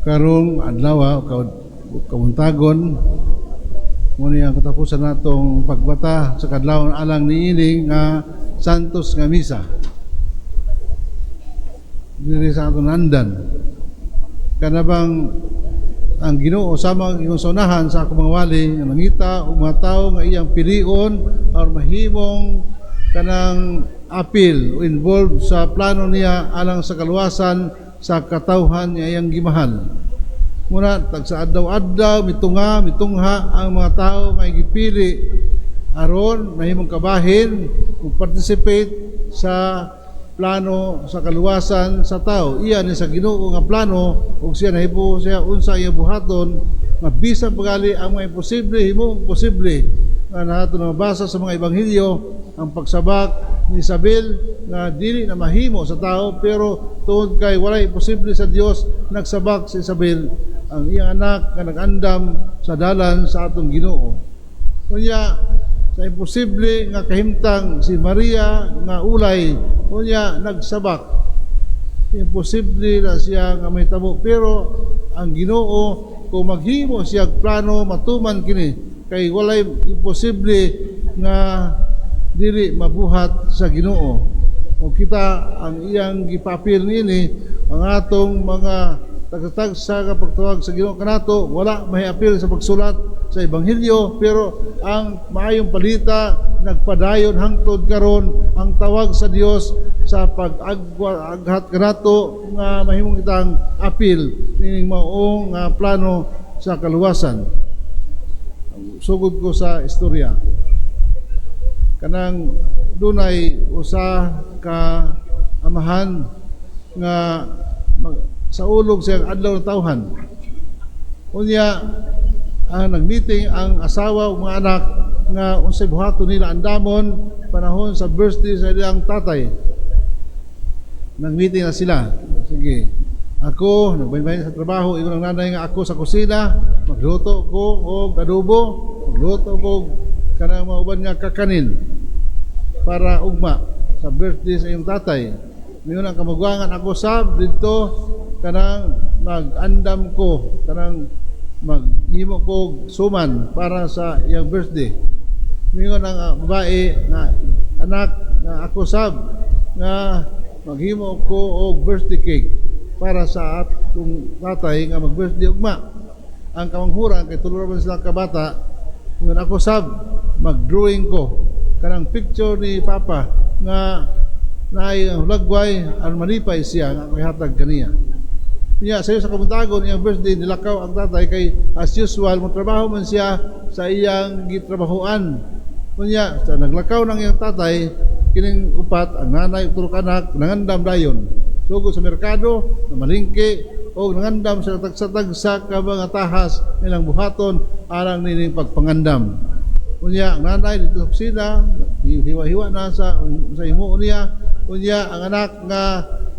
karong adlaw kamuntagon muna ang katapusan natong pagbata sa kadlawon alang niini nga Santos nga misa diri sa aton andan. Kanabang ang Ginoo sama ang sunahan sa akong mga wali nga nangita og mga tawo nga iyang pilion or mahimong kanang apil o involved sa plano niya alang sa kaluwasan sa katawhan nga iyang gimahal. Muna tag sa adlaw-adlaw mitungha ang mga tawo nga gipili aron mahimong kabahin ug participate sa plano sa kaluwasan sa tao. Iyan ni sa Ginoo nga plano ug siya nahibo siya unsa iyang buhaton mabisa pagali ang mga imposible himong posible nga nato nabasa sa mga ebanghelyo ang pagsabak ni Isabel nga dili na mahimo sa tao pero tungod kay walay imposible sa Dios nagsabak si Isabel ang iyang anak nga nag-andam sa dalan sa atong Ginoo. Kunya sa imposible nga kahimtang si Maria nga ulay unya nagsabak. Imposible na siya nga may tabo pero ang Ginoo kung maghimo siya plano matuman kini kay walay imposible nga dili mabuhat sa Ginoo. O kita ang iyang gipapil nini ang atong mga tagtag sa pagtuwag sa Ginoo kanato wala mahiapil sa pagsulat sa ebanghelyo pero ang maayong balita nagpadayon hangtod karon ang tawag sa Dios sa pag-aghat kanato nga mahimong kitang apil nining maong plano sa kaluwasan. Sugod ko sa istorya kanang dunay usa ka amahan nga sa ulog siyang adlaw ng tawhan unya nag-meeting ang asawa ug mga anak nga unsay buhaton nila andamon panahon sa birthday sa ilang tatay. Nag-meeting na sila. Sige. Ako nagbaybay sa trabaho, ingon ang nanay nga ako sa kusina, magluto ko og adobo, magluto ko kanang mga uban nga kakanin para ugma sa birthday sa iyong tatay. Ngayon ang kamagwangan ako sab dito kanang mag-andam ko kanang maghimo ko suman para sa iyang birthday. Mingon ang babae nga anak nga ako sab nga maghimo ko og birthday cake para sa atong tatay nga mag-birthday ugma. Ang kamanghuran kay tulo man sila ka bata, mingon ako sab mag-drawing ko kanang picture ni Papa nga naay hulagway ang malipay siya nga ihatag kaniya. Niya sayo sa kamuntagon iyang birthday nilakaw ang tatay kay as usual mo trabaho man siya sa iyang gitrabahoan. Kunya sa naglakaw ng iyang tatay kining upat ang nanay ug tulo ka anak nangandam dayon. Sugod sa merkado na malingki o nangandam sa tagsa-tagsa ka mga tahas nilang buhaton alang nining pagpangandam. Kunya ang nanay dito sa opisina hiwa-hiwa na sa imo niya. Kunya ang anak nga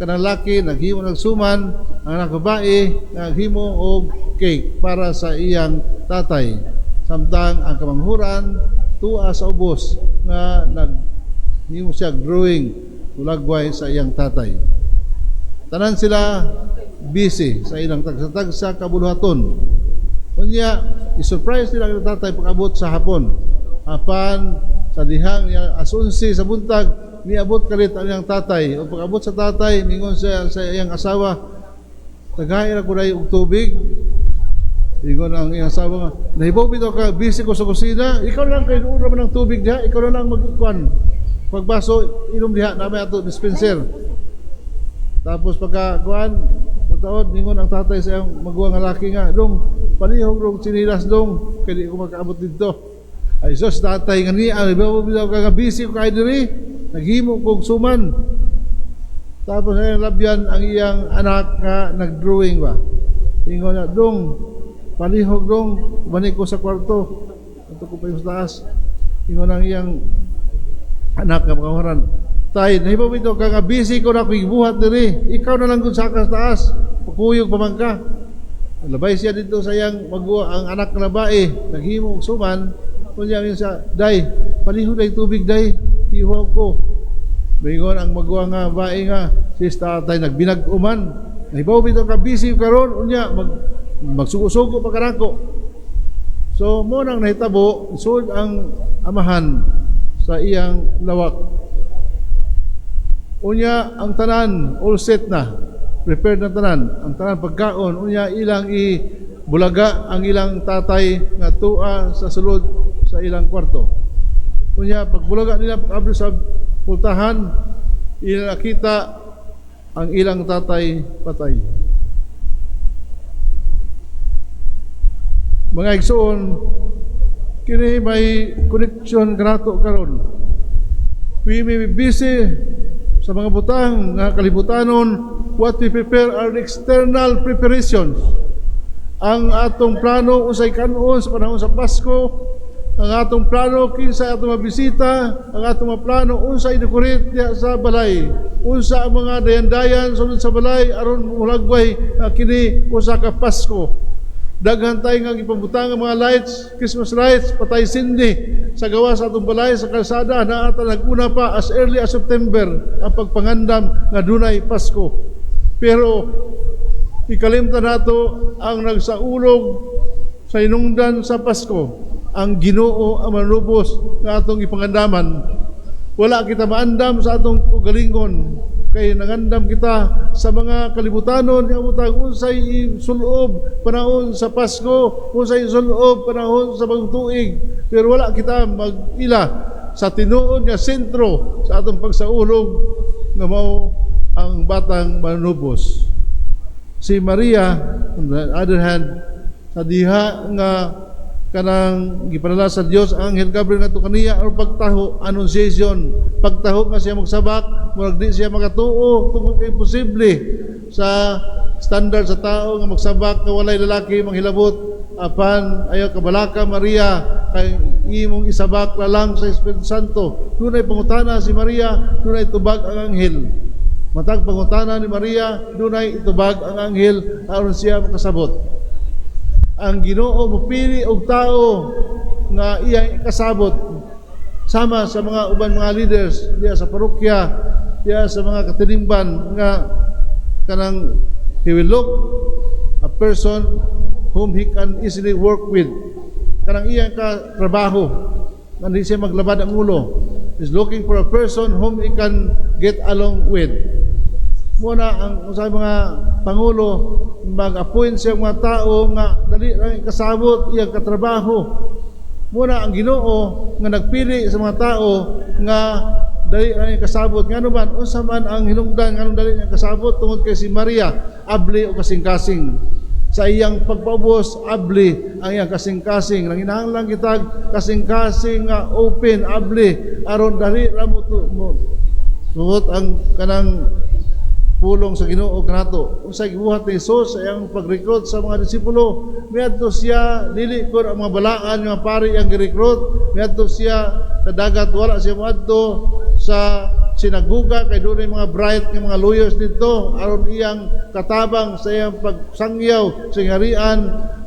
kanang laki naghimo nagsuman, ang anak babae naghimo og cake para sa iyang tatay. Samtang ang kamanghuran tuwa sa ubos nga naghimo siya drawing ulagway sa iyang tatay. Tanan sila busy sa ilang tagsa-tagsa kabuluhaton. Kunya i-surprise nila ang tatay pag-abot sa hapon. Apan sa dihang as 11 sa buntag niabot kalit ang iyang tatay. O pag-abot sa tatay, mingon sa iyang asawa, tagay ra ko na yung tubig. Mingon ang iyang asawa nga, nahibaw bitaw ka, busy ko sa kusina, ikaw lang kayo ura man ng tubig diha, ikaw na lang mag-ikuan. Pagbaso, inom diha, namin ato dispenser. Tapos pagka-kuan, taon, mingon ang tatay sa iyang maguwang laki nga, dong, palihog rong sinilas dong, kaya di ko makaabot dito. Ay sos, tatay nga niya, nahibaw bitaw ka, busy ko kayo diri, naghimo kog suman. Tapos ay labyan ang iyang anak nga nagdrawing ba. Ingon na dong palihog dong balik ko sa kwarto. Ato ko pa yung taas. Ingon ang iyang anak nga pakawaran. Tay, nahibaw ito ka nga busy ko na ko buhat diri. Ikaw na lang kun sa taas. Pagkuyog pa man ka. Labay siya dito sa iyang magwa ang anak na babae. Naghimo og suman. Kunya sa day, palihog day tubig day. Ihaw ko. Bingon ang magwa nga bae nga si tatay nagbinag-uman. nahibaw bitaw ka busy karon unya magsugo-sugo pa kanako. So mo nang nahitabo sud ang amahan sa iyang lawak. Unya ang tanan all set na, prepared na tanan, ang tanan pagkaon unya ilang bulaga ang ilang tatay nga tua sa sulod sa ilang kwarto. Unya pagbulaga nila pag-abri sa pultahan, ila nakita ang ilang tatay patay. Mga igsoon, kini may connection kanato karon. We may be busy sa mga butang nga kalibutanon. What we prepare are the external preparations. Ang atong plano unsay kanon sa panahon sa Pasko, ang atong plano kinsa atong mabisita, ang atong plano unsay decorate diha sa balay, unsa ang mga dayan-dayan sunod sa balay aron mulagway kini usa ka Pasko. Daghan tay nga gipambutang ang mga lights, Christmas lights, patay sindi sa gawa sa atong balay sa kalsada na ata naguna pa as early as September ang pagpangandam nga dunay Pasko. Pero ikalimtan nato ang nagsaulog sa inungdan sa Pasko. Ang Ginoo ang manubos nga atong ipangandaman. Wala kita maandam sa atong ugalingon kay nangandam kita sa mga kalibutanon nga butang unsay sulob panahon sa Pasko, unsay sulob panahon sa bagong tuig. Pero wala kita mag-ila sa tinuod nga sentro sa atong pagsaulog nga mao ang batang manubos. Si Maria, on the other hand, sa diha nga kanang gipadala sa Dios ang Anghel Gabriel ngadto kaniya or pagtaho, annunciation, pagtaho nga siya magsabak, murag di siya makatuo tungod kay posible sa standard sa tao nga magsabak nga walay lalaki manghilabot apan ayaw kabalaka Maria kay imong isabak la lang sa Espiritu Santo. Dunay pangutana si Maria, dunay tubag ang anghel. Matag pangutana ni Maria, dunay itubag ang anghel aron siya makasabot. Ang Ginoo mopili og tao nga iyang ikasabot sama sa mga uban mga leaders diya sa parokya, diya sa mga katilingban nga kanang he will look a person whom he can easily work with. Kanang iyang katrabaho nga hindi siya maglabad ang ulo. Is looking for a person whom he can get along with. Muna ang sa mga pangulo mag-appoint siya mga tao nga dali lang kasabot iyang katrabaho. Muna ang Ginoo nga nagpili sa mga tao nga dali lang kasabot. Ngano man unsa man ang hinungdan nganong dali lang kasabot tungod kay si Maria abli o kasing-kasing. Sa iyang pagpaubos abli ang iyang kasing-kasing. Nanginahanglan kitag kasing-kasing nga open abli aron dali ra mo tungod ang kanang pulong sa Ginoo kanato. Unsay gibuhat ni Jesus sa iyang pag-recruit sa mga disipulo, miadto siya dili kun ang mga balaan nga pari ang gi-recruit, miadto siya sa dagat, wala siya moadto sa sinaguga kay dunay mga bright nga mga lawyers dito aron iyang katabang sa iyang pagsangyaw sa harian.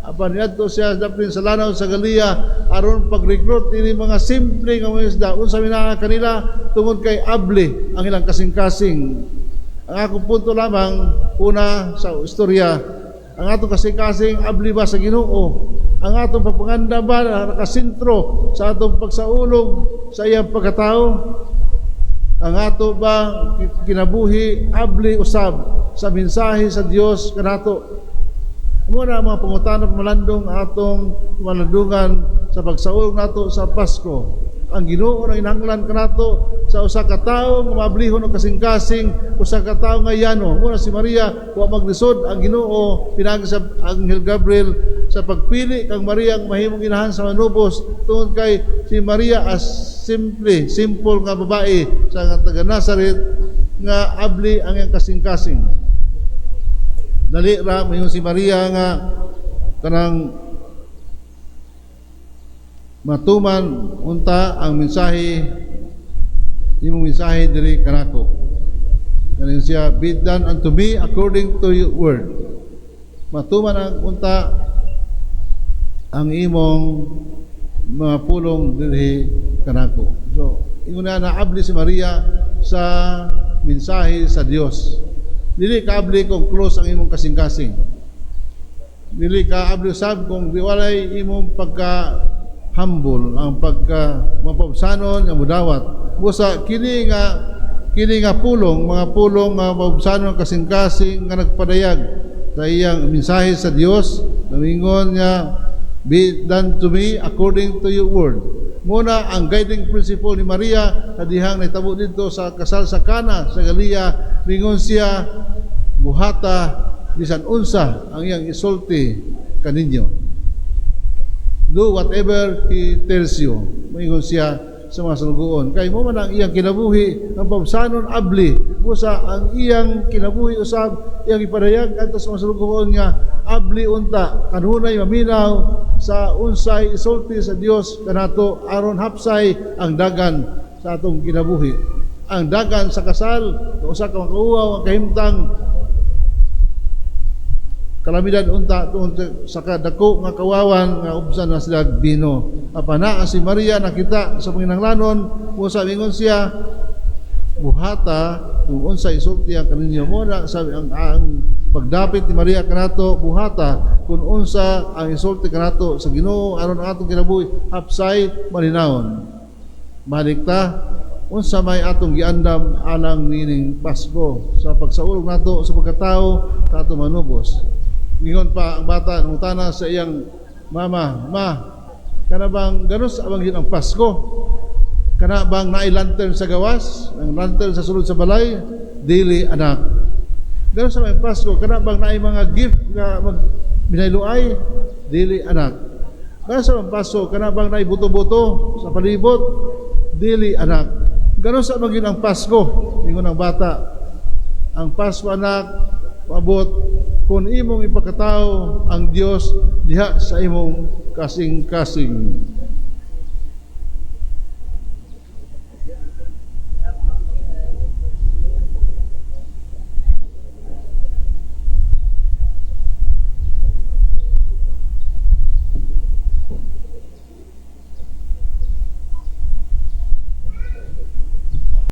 Apan niadto siya dapin sa lanaw sa Galilea aron pag-recruit ini mga simple nga mga isda. Unsa mina kanila tungod kay abli ang ilang kasing-kasing. Ang akong punto lamang, una sa istorya, ang atong kasing-kasing abli ba sa Ginoo? Ang atong pagpanganda ba nakasentro sa atong pagsaulog sa iyang pagkatao? Ang ato ba kinabuhi abli usab sa mensahe sa Dios kanato? Muna mga pangutana malandong atong malandungan sa pagsaulog nato sa Pasko. Ang Ginoo na inanglan kanato sa usa ka tawo nga mablihon og kasing-kasing, usa ka tawo nga yano. Muna si Maria wa maglisod ang Ginoo pinagi sa Anghel Gabriel sa pagpili kang Maria ang mahimong inahan sa manubos tungod kay si Maria as simple nga babae sa taga Nazareth nga abli ang iyang kasing-kasing. Dali ra mayon si Maria nga kanang matuman unta ang mensahe imong mensahe diri kanako. Kanin siya, be done unto me according to your word. Matuman ang unta ang imong mga pulong diri kanako. So, ingon na abli si Maria sa mensahe sa Dios. Dili kaabli kung close ang imong kasing-kasing. Dili kaabli usab kung walay imong pagka humble, ang pagka mapabsanon nga mudawat. Busa kini nga pulong, mga pulong nga mapabsanon kasing-kasing nga nagpadayag sa iyang mensahe sa Dios, namingon nga, be done to me according to your word. Muna ang guiding principle ni Maria sa dihang naitabo dito sa kasal sa Kana sa Galilea, mingon siya, buhata bisan unsa ang iyang isulti kaninyo. Do whatever he tells you. Mingon siya sa mga salugoon. Kay mo man ang iyang kinabuhi, ang pabsanon abli. Busa ang iyang kinabuhi usab, iyang ipadayag adto sa mga salugoon nga abli unta kanunay maminaw sa unsay isulti sa Dios kanato aron hapsay ang dagan sa atong kinabuhi. Ang dagan sa kasal, usa ka makauwaw ang kahimtang kalamidad unta tungod sa kadako nga kawawan nga ubsan na sila bino. Apana si Maria nakita sa panginahanglanon, usa mingon siya, buhata kung unsay isulti ang kaninyo. Mo na sabi ang pagdapit ni Maria kanato, buhata kung unsa ang isulti kanato sa Ginoo aron ang atong kinabuhi hapsay malinawon. Malikta unsa may atong giandam alang nining Pasko sa pagsaulog nato sa pagkatao sa atong manubos. Ingon pa ang bata nung tana sa iyang mama, ma, kana bang ganus abang yun ang Pasko? Kana bang naay lantern sa gawas? Ang lantern sa sulod sa balay? Dili, anak. Ganus sa may Pasko, kana bang naay mga gift nga binayluay? Dili, anak. Ganus sa may Pasko, kana bang naay buto-buto sa palibot? Dili, anak. Ganus sa maging ang Pasko? Ingon ang bata, ang Pasko, anak, paabot kung imong ipakatao ang Dios diha sa imong kasing-kasing.